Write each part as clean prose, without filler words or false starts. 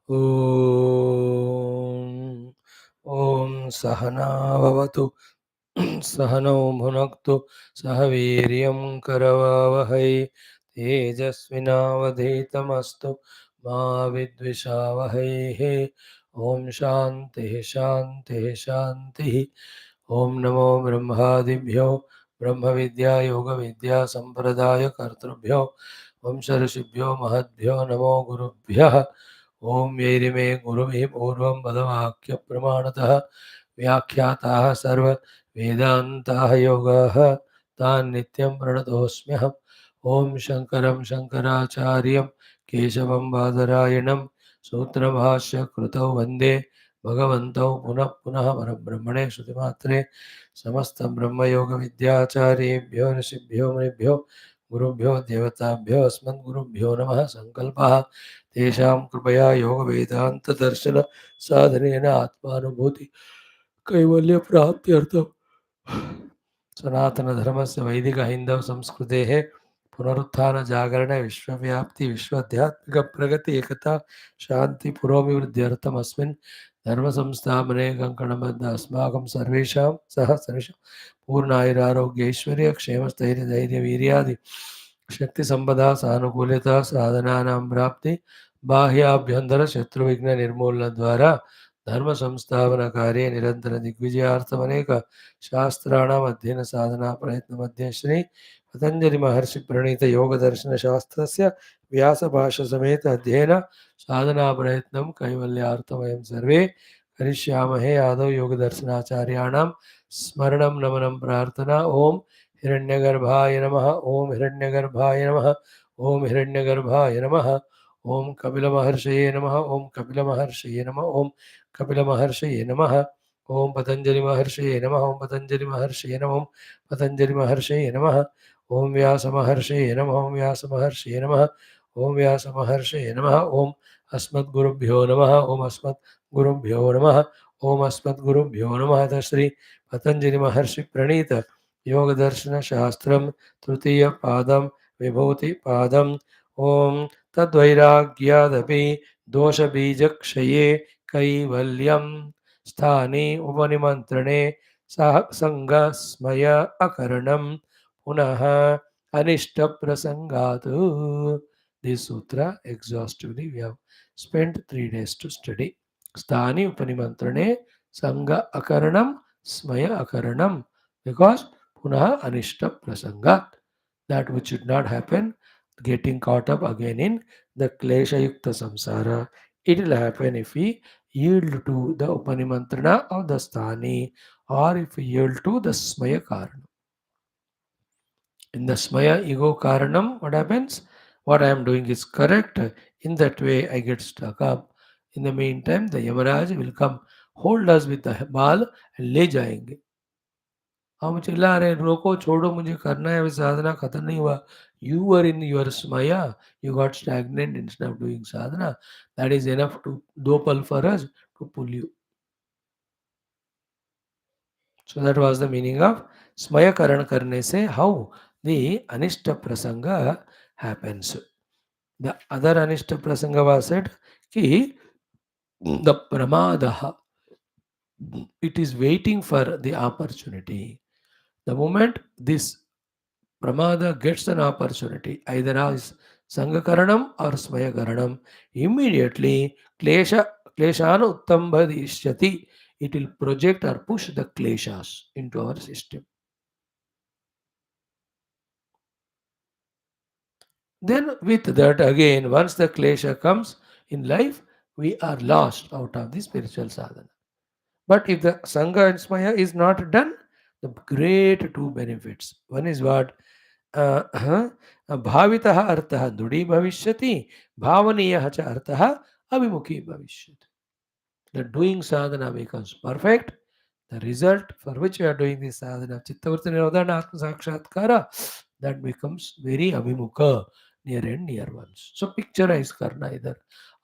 ॐ ॐ सहना भवतु सहनौ भुनक्तु सह वीर्यं करवावहै तेजस्विनावधीतमस्तु मा विद्विषावहैः ॐ शान्तिः शान्तिः शान्तिः ॐ नमो ब्रह्मादिभ्यो ब्रह्मविद्या योगविद्या सम्प्रदायकर्तृभ्यो वंशऋषिभ्यो महद्भ्यो नमो गुरुभ्यः ॐ यैरिमे गुरुभिः पूर्वं पदवाक्यप्रमाणतः व्याख्याताः सर्व वेदान्ताः योगाः तान् नित्यं प्रणतोऽस्म्यहम् ॐ शङ्करं शङ्कराचार्यं केशवं बादरायणं सूत्रभाष्यकृतौ वन्दे भगवन्तौ पुनः पुनः परब्रह्मणे श्रुतिमात्रे समस्तब्रह्मयोगविद्याचार्येभ्यो ऋषिभ्यो मुनिभ्यो गुरुभ्यो देवताभ्यो अस्मद्गुरुभ्यो नमः सङ्कल्पः तेषां कृपया योगवेदान्तदर्शन साधनेन आत्मानुभूति कैवल्यप्राप्त्यर्थं सनातनधर्मस्य वैदिक हैन्दव संस्कृतेः पुनरुत्थान जागरण विश्वव्याप्ति विश्वाध्यात्मिक प्रगति एकता शांति पुरोभिवृद्ध्यर्थम् अस्मिन् धर्म संस्थापने कंकणबद्ध अस्माकं सर्वेषां सह सर्वेषां पूर्णायुरारोग्य ऐश्वर्य क्षेम स्थैर्य धैर्य वीर्यादि शक्ति संपदा सानुकूल्यता साधनानां प्राप्ति बाह्याभ्यंतर शत्रुविघ्न निर्मूलन द्वारा धर्म संस्थापन कार्ये निरंतर दिग्विजयार्थम अनेक शास्त्राणाम अध्ययन साधना प्रयत्न मध्ये श्री पतंजलि महर्षि प्रणीत योग दर्शन शास्त्रस्य व्यास भाष्य समेत अध्ययन साधना प्रयत्नं कैवल्यार्थम वयं सर्वे करिष्यामहे आदौ योग दर्शनाचार्याणां स्मरणं नमनं प्रार्थना ओम हिरण्यगर्भाय नमः ओम हिरण्यगर्भाय नमः ओम हिरण्यगर्भाय नमः ओम कपिलमहर्षये नमः ओम कपिलमहर्षये नमः ओम कपिलमहर्षये नमः ओम पतंजलि महर्षये नमः ओम पतंजलि महर्षये नमः ओम पतंजलि महर्षये नमः ओम व्यास महर्षये नमः ओम व्यास महर्षये नमः ओम व्यास महर्षये नमः ओम अस्मद्गुरुभ्यो नमः ओम अस्मद्गुरुभ्यो नमः ओम अस्मद्गुरुभ्यो नमः अथ श्री पतंजलि महर्षि प्रणीत योग दर्शन शास्त्रम तृतीय पादम विभूति पादम ओम तद्वैराग्यादपि दोष बीज क्षये कैवल्यम स्थाने उपनिमंत्रणे सह संगस्मय अकरणम पुनः अनिष्ट प्रसंगात्. This sutra exhaustively we have spent 3 days to study. Sthani upanimantrane sanga akaranam smaya akaranam, because punaha anishta prasangat, that which should not happen, getting caught up again in the klesha yukta samsara. It will happen if we yield to the upanimantrana of the sthani, or if we yield to the smaya karanam. In the smaya ego karanam, what happens? What I am doing is correct. In that way, I get stuck up. In the meantime, the Yamaraj will come, hold us with the ball and ले जाएंगे. हम चिल्ला रहे रोको छोड़ो मुझे करना है, अभी साधना खत्म नहीं हुआ. You were in your smaya, you got stagnant instead of doing sadhana. That is enough to dopal for us to pull you. So that was the meaning of smaya karan karne se, how the anishta prasanga happens. The other anishta prasanga was said ki the pramadaha, it is waiting for the opportunity. The moment this pramada gets an opportunity, either as sangakaranam or smayakaranam, immediately kleshana uttambhadishyati, it will project or push the kleshas into our system. Then with that again, once the klesha comes in life, we are lost out of the spiritual sadhana. But if the Sangha and Smaya is not done, the great two benefits. One is what? Bhavitaha artaha dudi bhavishyati, bhavaniyaha cha artaha abhimukhi bhavishyati. The doing sadhana becomes perfect. The result for which we are doing this sadhana, chittavrti nirodhana atma sakshatkara, that becomes very abhimukha, near and near ones. So picturize karna either.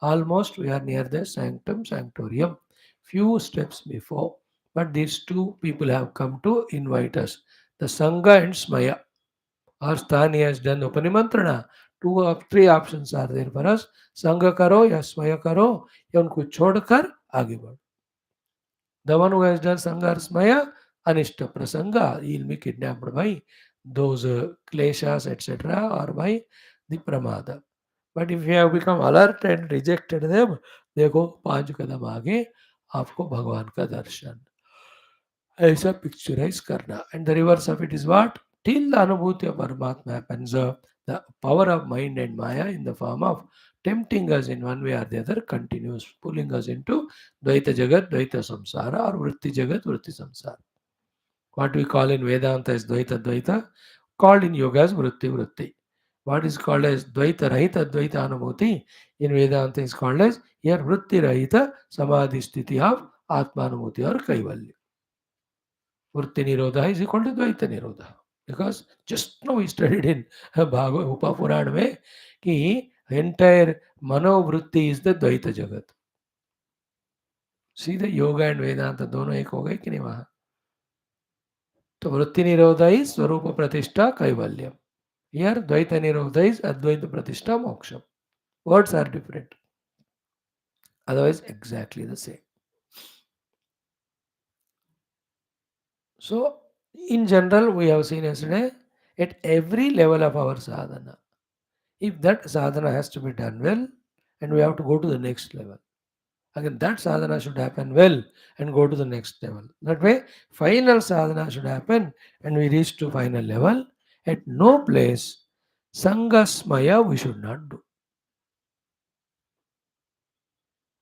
Almost we are near the sanctum sanctorium, few steps before. But these two people have come to invite us. The Sangha and Smaya. Our Sthani has done Upanimantrana. 3 options are there for us. संग करो या स्वय करो या उनको छोड़कर आगे बढ़ो. The one who has done Sangha or Smaya, Anishta Prasanga, he will be kidnapped by those kleshas, etc., or by the Pramada. But if you have become alert and rejected them, देखो 5 कदम आगे आपको भगवान का दर्शन ऐसा picturise करना. And the reverse of it is what? Till the anubhuti of Paramatma happens, the power of mind and Maya in the form of tempting us in one way or the other continues, pulling us into Dvaita Jagat, Dvaita Samsara, or Vritti Jagat, Vritti Samsara. What we call in Vedanta is Dvaita Dvaita, called in Yoga as Vritti Vritti. What is called as Dvaita Rahita Dvaita Anubhuti in Vedanta is called as here Vritti Rahita Samadhi Sthiti of Atma Anubhuti or Kaivalya. Vritti Nirodha is equal to Dvaita Nirodha. Because just now we studied in Bhagavad Upa Puran में कि entire मनोवृत्ति is the Dvaita Jagat. See the yoga and Vedanta दोनों एक हो गए कि नहीं वहाँ. तो वृत्ति निरोधा is स्वरूप प्रतिष्ठा Kaivalyam. Here Dvaita Nirodha is Advaita Pratishtha Moksham. Words are different. Otherwise exactly the same. So in general we have seen yesterday at every level of our sadhana. If that sadhana has to be done well, and we have to go to the next level. Again, that sadhana should happen well and go to the next level. That way, final sadhana should happen and we reach to final level. At no place, Sangha Smaya we should not do.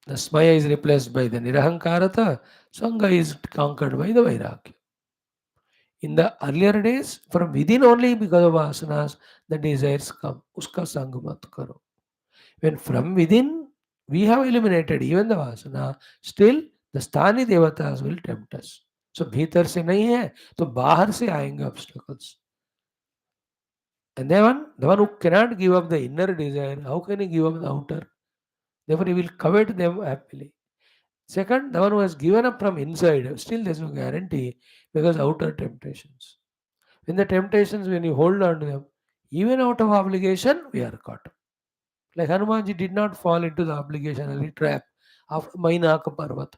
The Smaya is replaced by the Nirahankarata, Sangha is conquered by the Vairagya. In the earlier days, from within only because of asanas, the desires come. Uska Sangha mat karo. When from within we have eliminated even the vasana, still the sthani devatas will tempt us. So भीतर से नहीं है तो बाहर से आएंगे obstacles. And then the one who cannot give up the inner desire, how can he give up the outer? Therefore he will covet them happily. Second, the one who has given up from inside, still there is no guarantee because outer temptations. When the temptations, when you hold on to them, even out of obligation, we are caught. Like Hanumanji did not fall into the obligationary trap of Maina का पर्वत.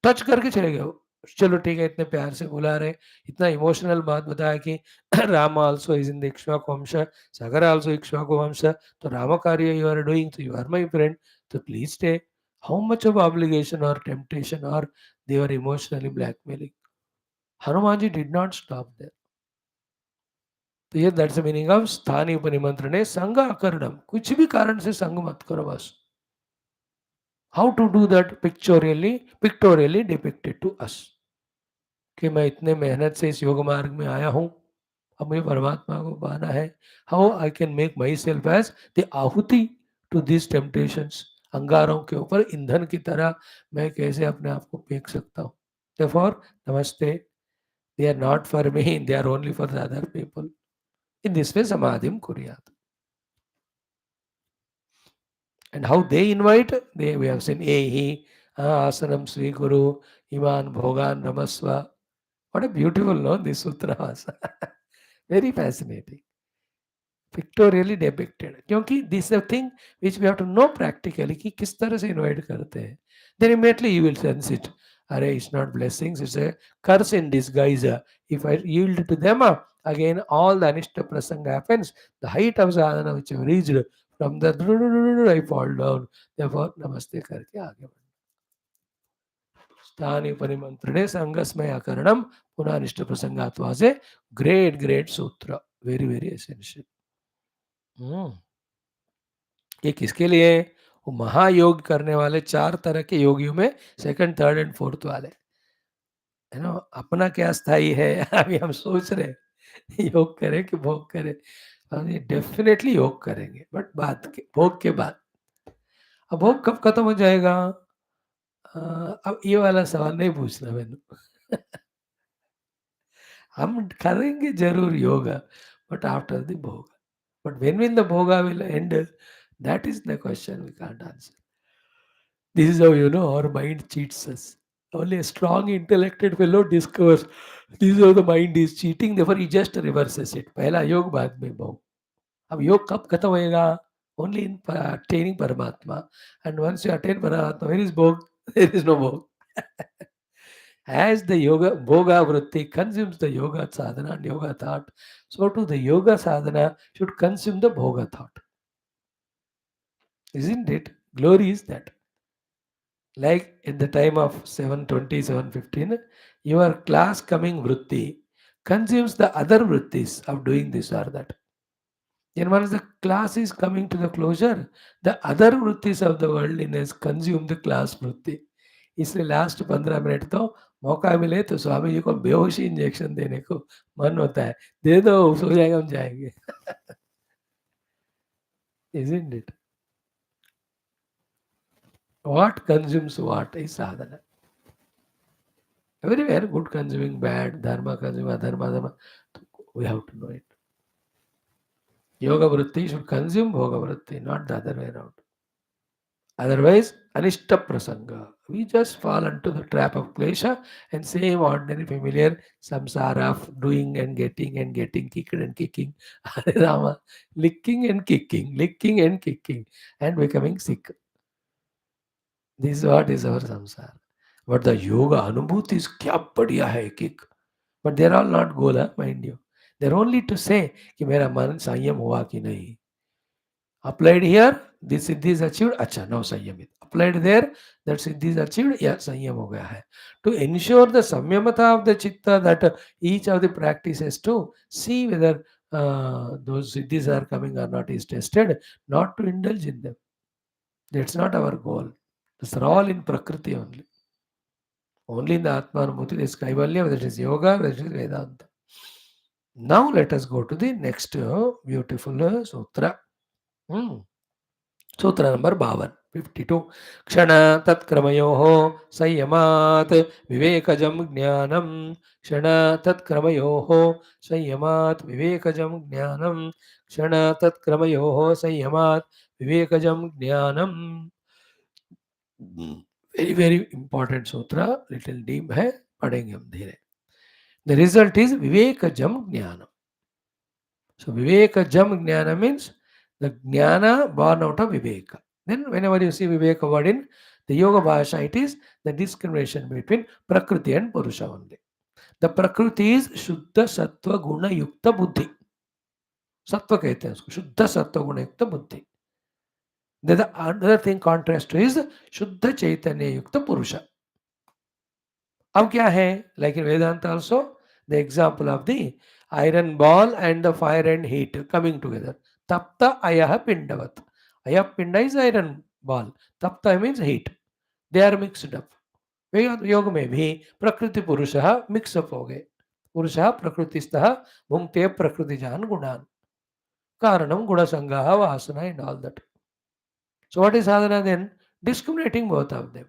Touch करके चले गए. चलो ठीक है, इतने प्यार से बुला रहे, इतना इमोशनल बात बताया कि Ram also is in the Ikshvaku vansh, Sagar also Ikshvaku vansh, तो Ram karya you are doing, तो यू आर माय फ्रेंड, तो please stay. How much of obligation और टेम्पटेशन और they were emotionally blackmailing. Hanuman ji did not stop there. तो ये दैट्स द मीनिंग ऑफ स्थानीय उपनिमंत्रणे संग अकरणम. कुछ भी कारण से संग मत करो बस. How to do that pictorially depicted to us कि मैं इतने मेहनत से इस योग मार्ग में आया हूँ, अब मुझे परमात्मा को पाना है. How I can make myself as the ahuti to this temptations. अंगारों के ऊपर ईंधन की तरह मैं कैसे अपने आप को फेंक सकता हूँ. Therefore, नमस्ते, they are not for me, they are only for the other people. In this way, samadhim kuryat. And how they invite, we have seen Ehi, Asanam Sri Guru, Iman Bhogan Ramaswa. What a beautiful, no, this sutra was. Very fascinating. Pictorially depicted. क्योंकि this is a thing which we have to know practically कि किस तरह से invite करते हैं. Then immediately you will sense it. अरे, it's not blessings, it's a curse in disguise. If I yield to them, again all the anishta prasanga happens. The height of sadhana which I have reached, from the I fall down. Therefore, namaste करके आगे बढ़ो. स्थानी परिमंत्रणे संगस्मय करणम पुनः अनिष्ट प्रसंगात was a great sutra. Very essential. ये किसके लिए? वो महायोग करने वाले 4 तरह के योगियों में सेकंड, थर्ड एंड फोर्थ वाले, है ना. अपना क्या स्थायी है अभी हम सोच रहे योग करें कि भोग करें. डेफिनेटली योग करेंगे, बट बाद के भोग के बाद. अब भोग कब खत्म हो जाएगा? अब ये वाला सवाल नहीं पूछना मैंने. हम करेंगे जरूर योगा, बट आफ्टर द भोग. But when the bhoga will end, that is the question we can't answer. This is how our mind cheats us. Only a strong intellected fellow discovers this is how the mind is cheating. Therefore, he just reverses it. पहला योग बाद में भोग. अब योग कब खत्म होएगा? Only in attaining Paramatma. And once you attain Paramatma, where is Bhog? There is no Bhog. As the yoga bhoga vritti consumes the yoga sadhana and yoga thought, so too the yoga sadhana should consume the bhoga thought. Isn't it? Glory is that. Like at the time of 7:20, 7:15, your class coming vritti consumes the other vrittis of doing this or that. Then once the class is coming to the closure, the other vrittis of the worldliness consume the class vritti. इसलिए last 15 minute तो मौका मिले तो स्वामी जी को बेहोशी injection देने को मन होता है, दे दो सो जाएगा, हम जाएंगे. Isn't it? What consumes what is sadhana. Everywhere good consuming bad, dharma consuming adharma, dharma. We have to know it. Yoga vritti should consume bhoga vritti, not the other way around. Otherwise, anishta prasanga. We just fall into the trap of klesha and same ordinary familiar samsara of doing and getting, kicked and kicking. Hare Rama, licking and kicking, and becoming sick. This is what is our samsara. But the yoga anubhuti is kya badhiya hai kick. But they are all not gola, mind you. They are only to say कि मेरा मन संयम हुआ कि नहीं. Applied here, this siddhi is achieved, acha, now samyamit. Applied there, that siddhi is achieved, yeah, samyam ho gaya hai. To ensure the samyamata of the chitta, that each of the practices to see whether those siddhis are coming or not is tested, not to indulge in them. That's not our goal. These are all in Prakriti only. Only in the Atmanubhuti there is Kaivalya, whether it is yoga, whether it is Vedanta. Now let us go to the next beautiful sutra. सूत्र number 52 क्षण तत्क्रमयोः संयमात् विवेकजं ज्ञानं क्षण तत्क्रमयोः संयमात् विवेकजं ज्ञानं क्षण तत्क्रमयोः संयमात् विवेकजं ज्ञानं. Very very important सूत्र, little deep है, पढ़ेंगे हम धीरे. द रिजल्ट इज विवेकजम ज्ञानम. So Vivekajam Jnana means the Jnana born out of Viveka. Then whenever you see Viveka word in the Yoga Bhashya, it is the discrimination between Prakriti and Purusha only. The Prakriti is Shuddha Sattva Guna Yukta Buddhi. Sattva कहते हैं उसको, Shuddha Sattva Guna Yukta Buddhi. The other thing contrast to is Shuddha Chaitanya Yukta Purusha. अब क्या है? Like in Vedanta also, the example of the iron ball and the fire and heat coming together. Tapta ayaha pindavat. Ayah pinda is iron ball. Tapta means heat. They are mixed up. योग में भी प्रकृति पुरुषः mix up हो गए. पुरुषः प्रकृतिस्थः भुंक्ते प्रकृतिजान गुणान. कारणम गुणसंगः वासना and all that. So what is sadhana then? Discriminating both of them.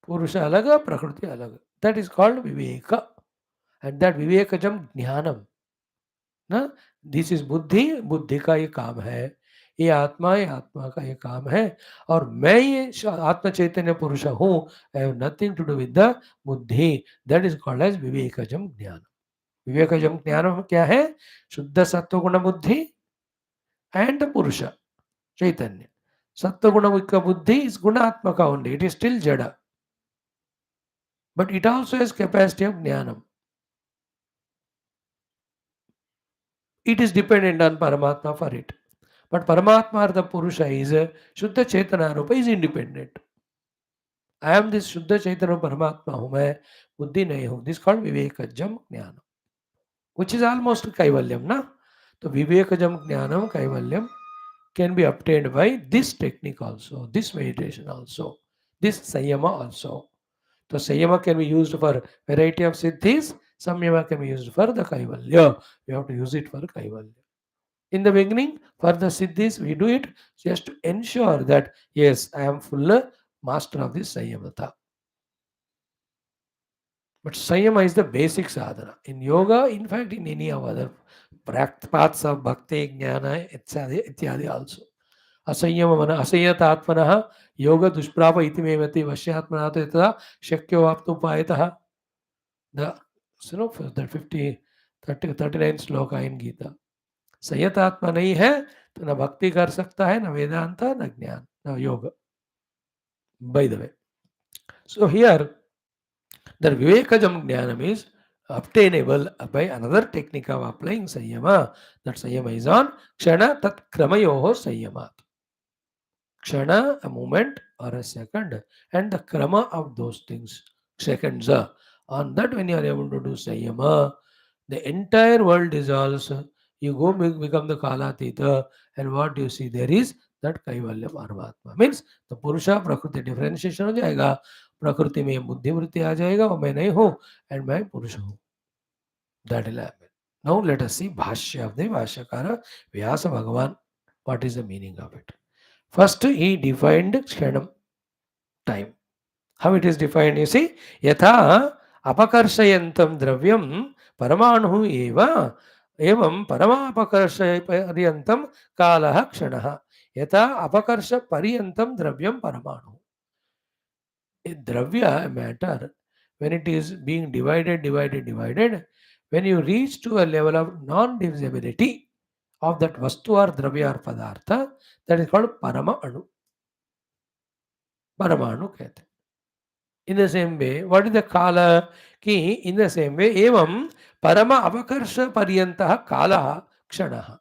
Purusha alaga, prakriti alaga. That is called viveka. And that vivekajam jnanam. ना, दिस इज बुद्धि, बुद्धि का ये काम है. ये आत्मा का ये काम है. और मैं ये आत्म चैतन्य पुरुष हूँ. I have nothing to do with the buddhi. That is called as विवेकजम ज्ञान. विवेकजम ज्ञान क्या है? शुद्ध सत्वगुण बुद्धि एंड पुरुष चैतन्य. सत्वगुण का बुद्धि इज गुणात्मक ओनली. इट इज स्टिल जड़, but it also has capacity of ज्ञानम. It is dependent on Paramatma for it. But Paramatma or the Purusha is Shuddha Chaitanya Rupa is independent. I am this Shuddha Chaitanya Paramatma हूँ मैं, बुद्धि नहीं हूँ. This is called Vivekajam Jnanam, which is almost Kaivalyam, na? So Vivekajam Jnanam Kaivalyam can be obtained by this technique also, this meditation also, this Samyama also. So Samyama can be used for variety of siddhis. Samyama can be used for the Kaivalya. We have to use it for Kaivalya. In the beginning, for the siddhis, we do it just to ensure that, yes, I am full master of this Samyamata. But Samyama is the basic sadhana. In yoga, in fact, in any of other paths of bhakti, jnana, ityadi also. असंयम मन असंयत आत्मनः योग दुष्प्राप इति मेवति वश्यात्मना तो तथा शक्यो वाप्तुपायतः. The 39 sloka in Gita. संयतात्मा नहीं है तो न भक्ति कर सकता है, न वेदांत, न ज्ञान, न योग. By the way, so here the Vivekajam Jnanam is obtainable by another technique of applying Samyama. That Samyama is on Kshana Tat Kramayoho Samyamat. Kshana, a moment or a second, and the Krama of those things, seconds. On that, when you are able to do Samyama, the entire world dissolves. You go become the Kalatita, and what you see there is that Kaivalya Paramatma. Means the Purusha Prakriti differentiation हो जाएगा. प्रकृति में बुद्धि वृत्ति आ जाएगा और मैं नहीं हूँ एंड मैं पुरुष हूँ. That will happen. Now let us see Bhashya of the Bhashyakara Vyasa Bhagavan. What is the meaning of it? First, he defined Kshanam, time. How it is defined? You see, Yatha Apakarsayantam Dravyam Paramanu Eva Evam Paramapakarsayantam Kalaha Kshanaha. Yatha Apakarsha Pariyantam Dravyam Paramanu. A dravya, a matter, when it is being divided, when you reach to a level of non-divisibility of that vastu or dravya or padartha, that is called Paramanu. Paramanu कहते हैं. In the same way, what is the kala? Ki in the same way, evam parama avakarsha paryantaha kalaha kshanaha.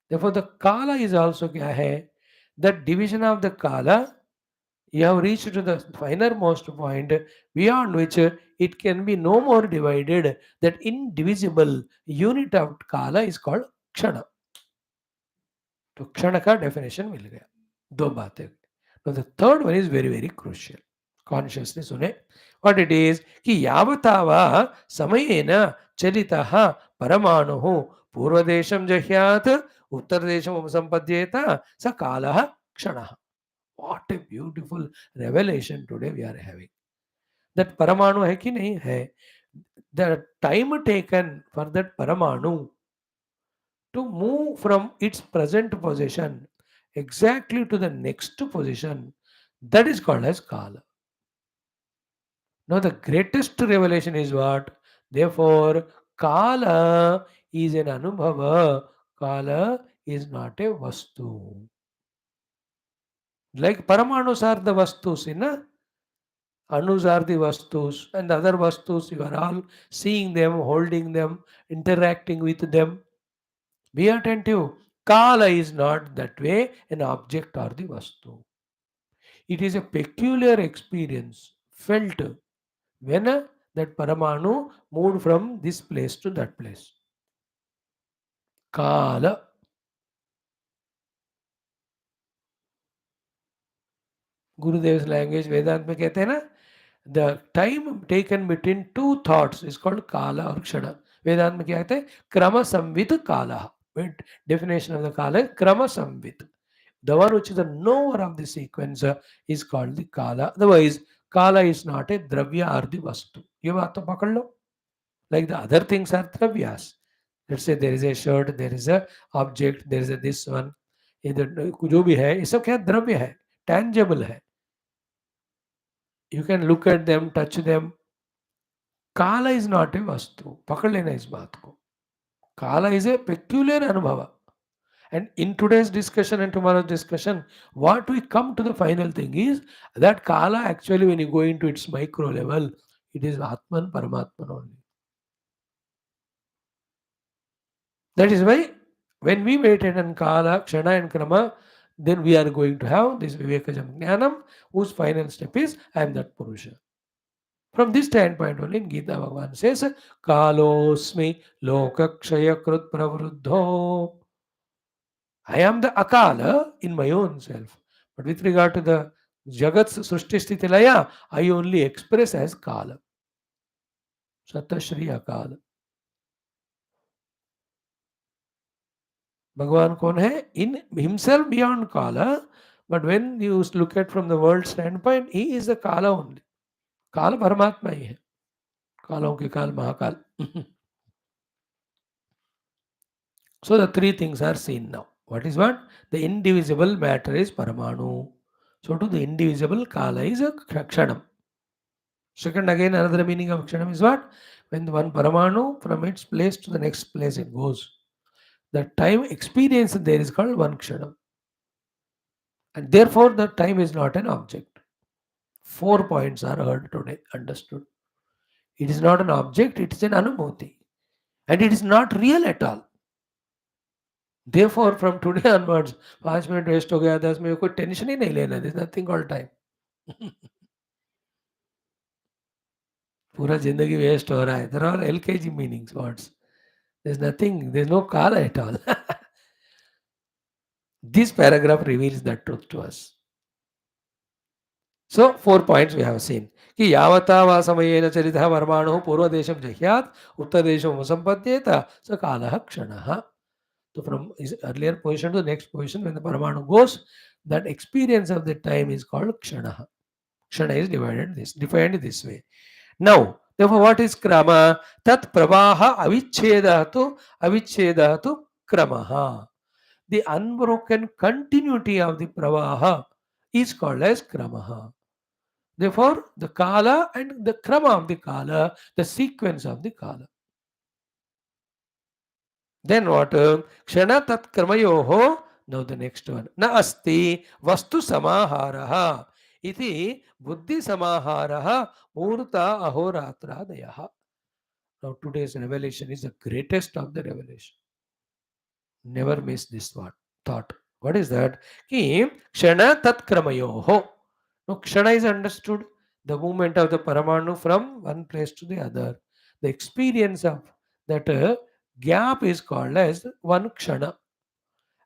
Therefore, the kala is also kya hai? That division of the kala, you have reached to the finnermost point beyond which it can be no more divided. That indivisible unit of kala is called kshana. तो क्षण का definition मिल गया. दो बातें. Now the third one is very, very crucial. Consciously सुने. What it is कि यावतावा समयेन चलितः परमाणुः पूर्वदेशं जह्यात् उत्तरदेशम् उपसम्पद्येत स कालः क्षणः. What a beautiful revelation today we are having. That परमाणु है कि नहीं है. The time taken for that परमाणु to move from its present position exactly to the next position, that is called as kala. Now the greatest revelation is what? Therefore, kala is an anubhava. Kala is not a vastu. Like paramanus are the vastus, anus are the vastus, and the other vastus, you are all seeing them, holding them, interacting with them. Be attentive. Kala is not that way an object or the vastu. It is a peculiar experience felt when that Paramanu moved from this place to that place. Kala. Gurudev's language, Vedant में कहते हैं ना, the time taken between two thoughts is called Kala or Kshana. Vedant में क्या कहते हैं? Krama samvit Kala. Definition of the Kala is Krama samvit. The one which is the knower of the sequence is called the Kala. Otherwise, Kala is not a Dravya or the Vastu. ये बात तो पकड़ लो. Like the other things are Dravyas. Let's say there is a shirt, there is a object, there is a this one. इधर जो भी है, ये सब क्या द्रव्य है, tangible है. You can look at them, touch them. Kala is not a Vastu. पकड़ लेना इस बात को. Kala is a peculiar Anubhava. And in today's discussion and tomorrow's discussion, what we come to the final thing is that Kala actually, when you go into its micro level, it is Atman, Paramatman only. That is why when we meditate on Kala, Kshana and Krama, then we are going to have this Vivekajam Jnanam, whose final step is I am that Purusha. From this standpoint only in Gita Bhagavan says, Kalosmi Lokakshayakrit Pravruddho. I am the Akala in my own self. But with regard to the Jagat's Srushti Sthiti Laya, I only express as Kala. SHRI Akala. Bhagavan कौन है? In himself beyond Kala, but when you look at from the world standpoint, he is the Kala only. Kala Paramatma ही है. कालों के काल Mahakal. So the three things are seen now. What is what? The indivisible matter is Paramanu. So to the indivisible Kala is a Kshanam. Second, again, another meaning of Kshanam is what? When the one Paramanu from its place to the next place it goes. The time experience there is called one kshanam. And therefore, the time is not an object. 4 points are heard today, understood. It is not an object, it is an anubhuti. And it is not real at all. Therefore, from today onwards, 5 minutes waste हो गया 10 minute कोई tension ही नहीं लेना. There is nothing called time. पूरा जिंदगी waste हो रहा है. There are LKG meanings words. There is nothing. There is no kala at all. This paragraph reveals the truth to us. So 4 points we have seen. कि यावता वा समयेन चरितः परमाणुः पूर्वदेशं जह्यात् उत्तरदेशं संपद्येत स कालः क्षणः. So from his earlier position to the next position, when the Paramanu goes, that experience of the time is called Kshana. Kshana is defined this way. Now, therefore, what is Krama? Tat Pravaha Avichedatu Kramaha. The unbroken continuity of the Pravaha is called as Kramaha. Therefore, the Kala and the Krama of the Kala, the sequence of the Kala. Then what? Kshana tat kramayoho. Now the next one. Na asti vastu samaharaha. Iti buddhi samaharaha murta ahoratradaya. Now today's revelation is the greatest of the revelation. Never miss this one thought. What is that? Ki kshana tat kramayoho. Now kshana is understood. The movement of the paramanu from one place to the other. The experience of that gap is called as one kshana,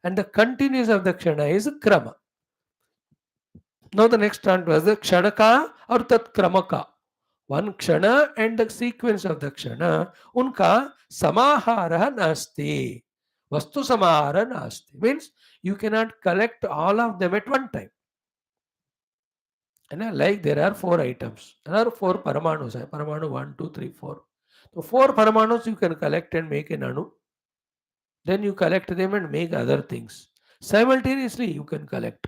and the continuous of the kshana is krama. Now the next one was the kshanaka or tat kramaka. One kshana and the sequence of the kshana, unka samahara nasti. Vastu samahara nasti. Means you cannot collect all of them at one time. And like there are 4 items. There are 4 paramanus. Paramanu 1, 2, 3, 4. So 4 paramanus you can collect and make an anu. Then you collect them and make other things. Simultaneously you can collect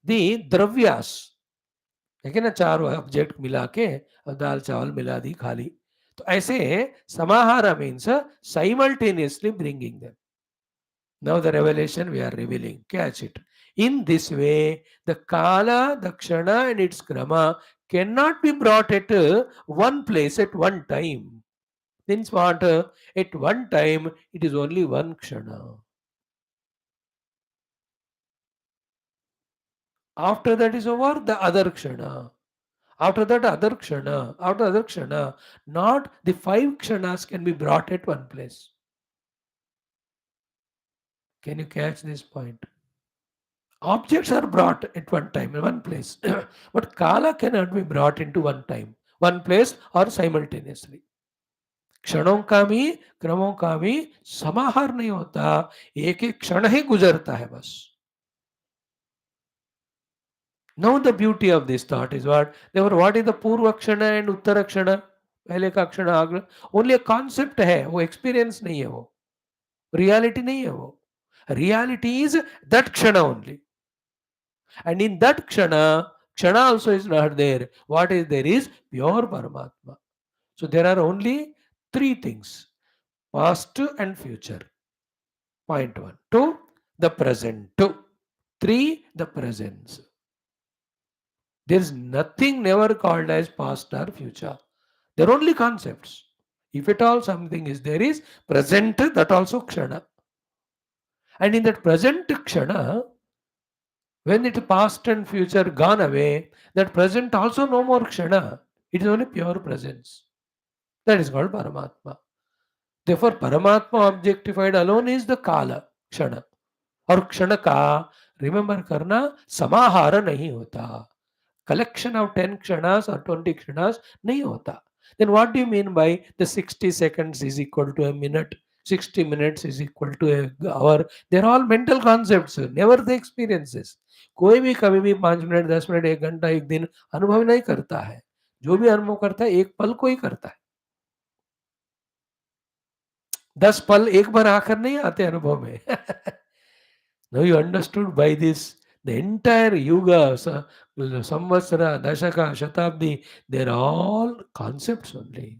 the dravyas. है ना, 4 object मिला के दाल चावल मिला दी खाली. तो ऐसे समाहारा means simultaneously bringing them. Now the revelation we are revealing. Catch it. In this way, the kala, the kshana and its krama cannot be brought at one place at one time. Means what? At one time, it is only one kshana. After that is over, the other kshana. After that, other kshana. After other kshana. Not the 5 kshanas can be brought at one place. Can you catch this point? Objects are brought at one time, in one place. But kala cannot be brought into one time, one place or simultaneously. क्षणों का भी क्रमों का भी समाहार नहीं होता, एक एक क्षण ही गुजरता है बस. Now the beauty of this thought is what? Therefore, what is the Purva Kshana and Uttara Kshana? पहले का क्षण आगे only a concept है, वो experience नहीं है, वो reality नहीं है, वो reality is that kshana only. And in that kshana also is not there. What is there is pure Paramatma. So there are only 3 things: past and future. Point 1. 2, the present. 2. 3, the presence. There is nothing never called as past or future. They are only concepts. If at all something is there is present, that also kshana. And in that present kshana, when it past and future gone away, that present also no more kshana. It is only pure presence. That is called Paramatma. Therefore, Paramatma objectified alone is the kala, kshana. और क्षण का remember करना समाहार नहीं होता. Collection of 10 kshanas or 20 kshanas नहीं होता. Then what do you mean by the 60 seconds is equal to a minute, 60 minutes is equal to an hour? They are all mental concepts, never the experiences. कोई भी कभी भी 5 minute 10 minute 1 घंटा 1 दिन अनुभव नहीं करता है. जो भी अनुभव करता है एक पल को ही करता है. 10 पल एक बार आकर नहीं आते अनुभव में. Now you understood by this the entire yuga, samvatsara, dashaka, shatabdi, they are all concepts only.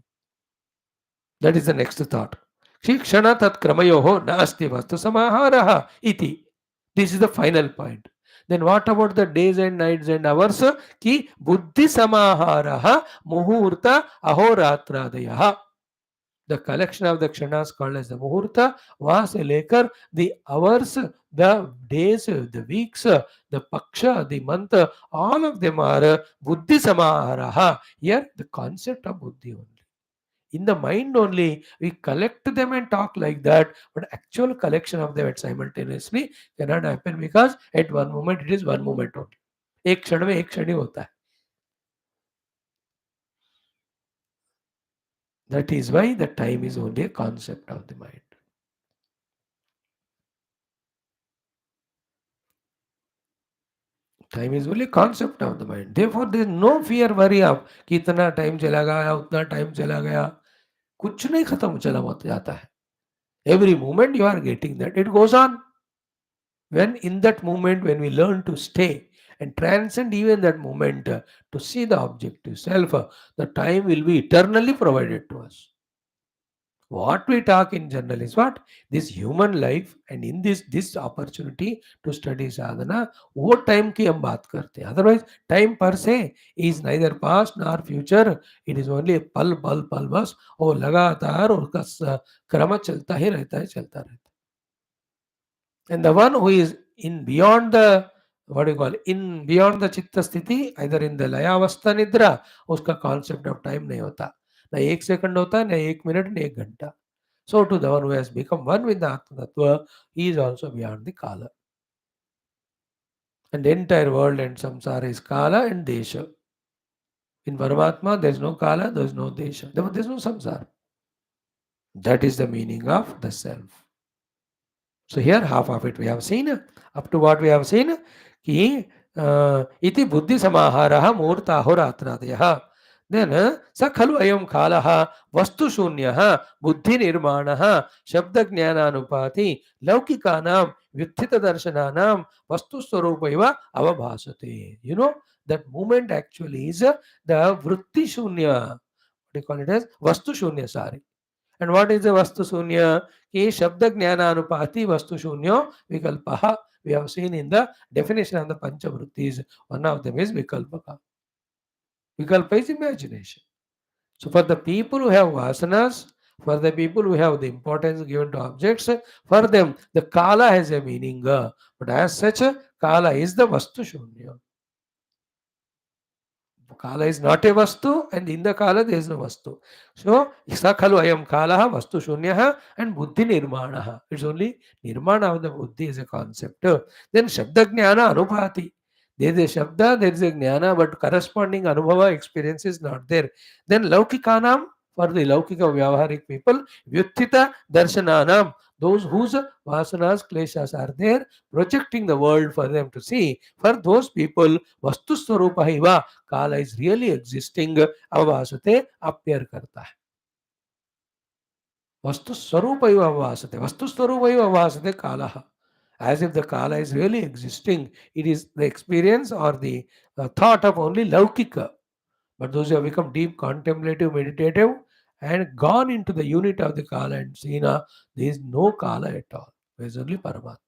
That is the next thought. शिक्षण तत्क्रमयोः नास्ति वस्तु समाहारः इति. This is the final point. Then what about the days and nights and hours? कि बुद्धि समाहारः मुहूर्त अहोरात्रादयः. The collection of the kshanas called as the muhurta, वहां से लेकर the hours, the days, the weeks, the paksha, the month, all of them are buddhi samaharaha. Here the concept of buddhi only. In the mind only, we collect them and talk like that, but actual collection of them at simultaneously cannot happen because at one moment it is one moment only. एक क्षण में एक क्षण ही होता है. That is why the time is only a concept of the mind. Time is only concept of the mind. Therefore, there is no fear, worry of कि इतना time चला गया, उतना टाइम चला गया. कुछ नहीं खत्म चला जाता है. Every moment you are getting that. It goes on. When in that moment, when we learn to stay and transcend even that moment to see the objective self, the time will be eternally provided to us. What we talk in general is what? This human life, and in this opportunity to study sadhana, वो time की हम बात करते हैं. Otherwise, time per se is neither past nor future. It is only a पल पल पल बस, और लगातार उसका क्रम चलता ही रहता है, चलता रहता है. And the one who is in beyond the, what do you call, in beyond the chitta sthiti, either in the layavastha nidra, उसका concept of time नहीं होता. ना एक सेकंड होता है, ना एक मिनट, ना एक घंटा. So to the one who has become one with the Atma Tattva, he is also beyond the Kala. And the entire world and samsara is Kala and Desha. In Paramatma, there is no Kala, there is no Desha. There is no samsara. That is the meaning of the self. So here half of it we have seen. Up to what we have seen? Ki iti buddhi samaharaha murta horatradaya. Then sa khalu ayam khalaha vastu shunyaha buddhi nirmanaha shabda jnananupati laukikanam vyuthita darshananam vastu swarupaiva avabhasate. You know, that moment actually is the vritti shunya. What do you call it as? Vastu shunya, sorry. And what is the vastu shunya? Ki shabda jnananupati vastu shunyo vikalpaha. We have seen in the definition of the pancha vrutthis, one of them is vikalpaka. Vikalpa is imagination. So for the people who have vasanas, for the people who have the importance given to objects, for them the kala has a meaning. But as such, kala is the vastu shunya. Kala is not a vastu, and in the kala there is no vastu. So, isa khalu ayam kalaha vastu shunyaha and buddhi nirmanaha. It's only nirmana of the buddhi is a concept. Then shabda jnana anubhati. There is a shabda, there is a jnana, but corresponding anubhava experience is not there. Then laukikanam, for the laukika vyavaharik people, vyuthita darshananam, those whose vasanas, kleshas are there, projecting the world for them to see. For those people, vastu swarupa iva, kala is really existing, avasate, appear karta hai. Vastu swarupa iva avasate. Vastu swarupa iva avasate kalaha. As if the kala is really existing. It is the experience or the thought of only laukika. But those who have become deep, contemplative, meditative, and gone into the unit of the kala and seen, there is no kala at all. There is only Paramatma.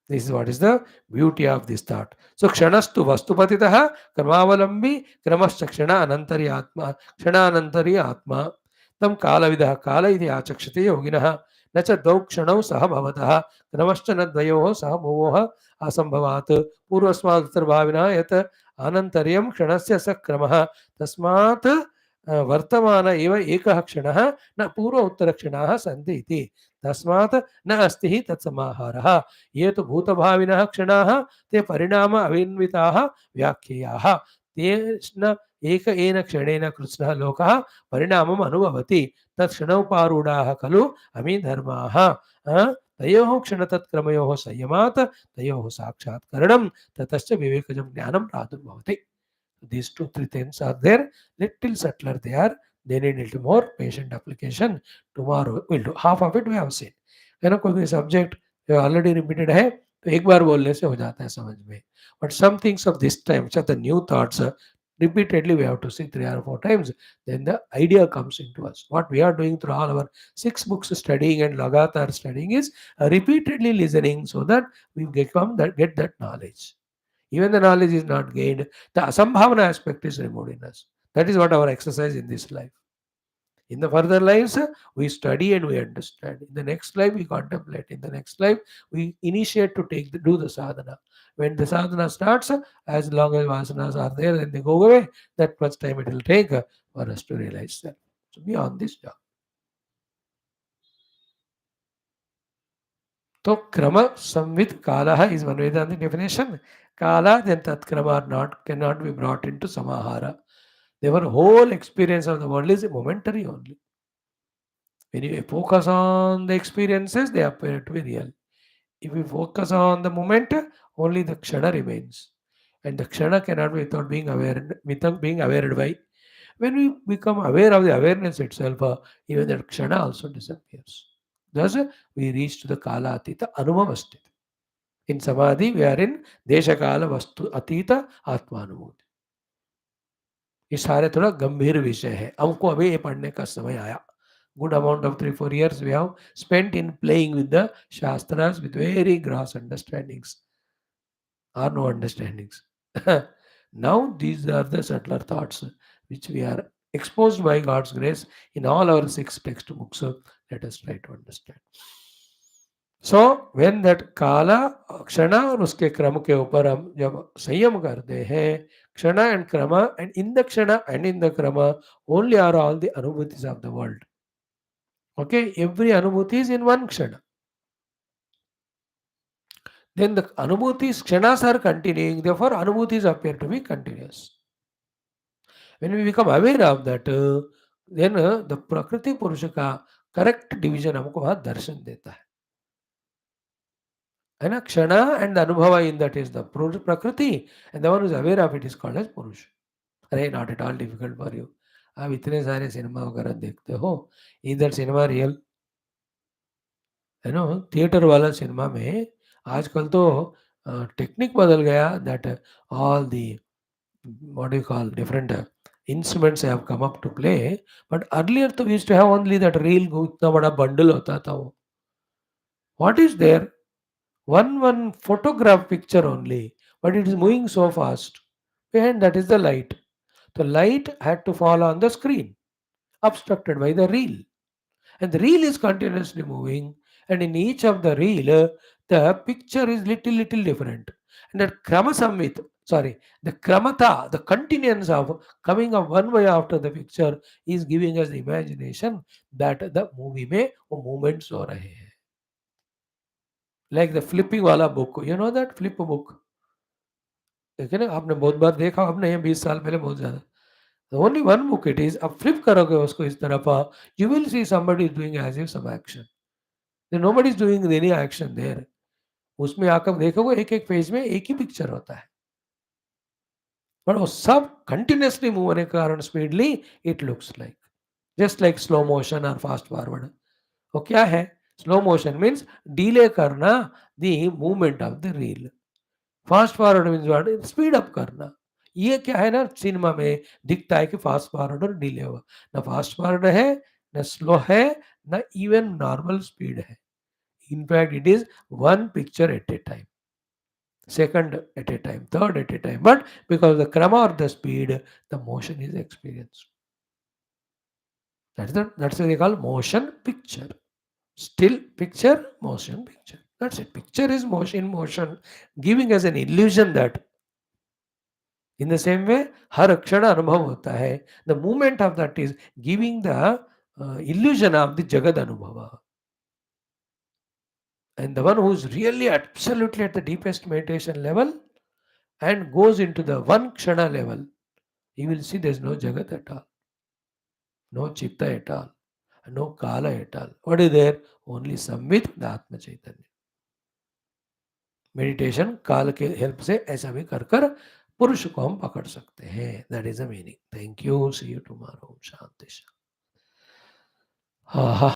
This is what is the beauty of this thought. So kshanastu vastupatitaha karmavalambi kramascha kshana anantari atma kshana anantari atma tam kalavidah kala iti achakshate yoginah न च द्वौ क्षणौ सह भवतः क्रमश्च न द्वयोः सह भुवोः असम्भवात् पूर्वस्मादुत्तरभाविनः यत् अनन्तर्यं क्षणस्य स क्रमः तस्मात् वर्तमान एव एकः क्षणः न पूर्व उत्तरक्षणाः सन्ति इति तस्मात् न अस्ति हि तत्समाहारः ये तु भूतभाविनः क्षणाः ते परिणाम अविन्विताः व्याख्येयाः तेन एक एन क्षणेन कृत्स्नः लोकः परिणामम् अनुभवति तत्क्षणोपारूढाः खलु अमी धर्माः तयोः क्षणतत्क्रमयोः संयमात् तयोः साक्षात्करणं ततश्च विवेकजं ज्ञानं प्रादुर्भवति. These 2-3 things are there, little subtler they are, they need little more patient application. Tomorrow we'll do half of it. We have seen, है ना, कोई सब्जेक्ट ऑलरेडी रिपीटेड है तो एक बार बोलने से हो जाता है समझ में, but some things of this time, which are the new thoughts, Repeatedly, we have to see 3 or 4 times. Then the idea comes into us. What we are doing through all our 6 books studying and lagatar studying is repeatedly listening so that we get that knowledge. Even the knowledge is not gained, the asambhavana aspect is removed in us. That is what our exercise in this life. In the further lives, we study and we understand. In the next life, we contemplate. In the next life, we initiate to do the sadhana. When the sadhana starts, as long as vasanas are there, then they go away. That much time it will take for us to realize that. So be on this job. So krama samvit kalaha is one Vedanta definition. Kala then tat krama are not cannot be brought into samahara. Their whole experience of the world is momentary only. When you focus on the experiences, they appear to be real. If we focus on the moment, only the kshana remains. And the kshana cannot be without being aware by. When we become aware of the awareness itself, even that kshana also disappears. Thus, we reach to the kala atita anubhavasthita. In samadhi, we are in desha kala vastu atita atma anubhuti. ये सारे थोड़ा गंभीर विषय है. हमको अभी ये पढ़ने का समय आया. Good amount of 3-4 years we have spent in playing with the Shastras with very gross understandings or no understandings. Now these are the subtler thoughts which we are exposed by God's grace in all our 6 textbooks. So let us try to understand. So when that kala, kshana और उसके क्रम के ऊपर हम जब संयम करते हैं, kshana and krama, and in the kshana and in the krama only are all the anubhutis of the world. Okay, every anubhuti is in one kshana. Then the anubhutis, kshanas are continuing, therefore anubhutis appear to be continuous. When we become aware of that, then the prakriti purusha का correct division हमको वहाँ दर्शन देता है. And kshana and the anubhava in that is the prakriti, and the one who is aware of it is called as purusha. अरे not at all difficult for you. आप इतने सारे cinema वगैरह देखते हो, इधर सिनेमा रियल थिएटर वाला cinema में आजकल तो टेक्निक बदल गया. That all the what you call different instruments have come up to play, but earlier तो we used to have only that reel. इतना बड़ा बंडल होता था वो. What is there? One photograph picture only, but it is moving so fast. Behind that is the light. The light had to fall on the screen, obstructed by the reel. And the reel is continuously moving, and in each of the reel, the picture is little different. And that the kramata, the continuance of coming of one way after the picture is giving us the imagination that the movie में वो movements हो रहे हैं. Like the flipping वाला book, you know that flip book? देखिए ना, आपने बहुत बार देखा, अब नहीं 20 साल पहले बहुत ज़्यादा. Only one book it is. अब flip करोगे उसको इस तरफ, you will see somebody is doing as if some action. Then nobody is doing any action there. उसमें आकर देखोगे एक पेज में एक ही पिक्चर होता है, पर वो सब कंटिन्यूसली मूव होने के कारण speedly it looks like just like slow motion और फास्ट फॉरवर्ड. वो क्या है? स्लो मोशन मीन्स डिले करना the movement of the reel. Fast forward means what? Speed up करना. ये क्या है ना, सिनेमा में दिखता है कि फास्ट फॉरवर्ड और डिले हुआ. ना फास्ट फॉरवर्ड है, ना स्लो है, ना इवन नॉर्मल स्पीड है. In fact, it is one picture at a time, second at a time, third at a time. But because the krama or the speed, the motion is experienced. That's what they call motion picture. Still picture, motion picture. That's it. Picture is motion, giving us an illusion that. In the same way, har akshana anubhav hota hai. The movement of that is giving the illusion of the jagad anubhava. And the one who is really absolutely at the deepest meditation level and goes into the one kshana level, he will see there is no jagat at all, no chitta at all, no kala at all. What is there? Only samvit, the Atma Chaitanya. Meditation काल के help से ऐसा भी कर कर पुरुष को हम पकड़ सकते हैं. That is the meaning. Thank you. See you tomorrow. Shanti. हाँ हाँ.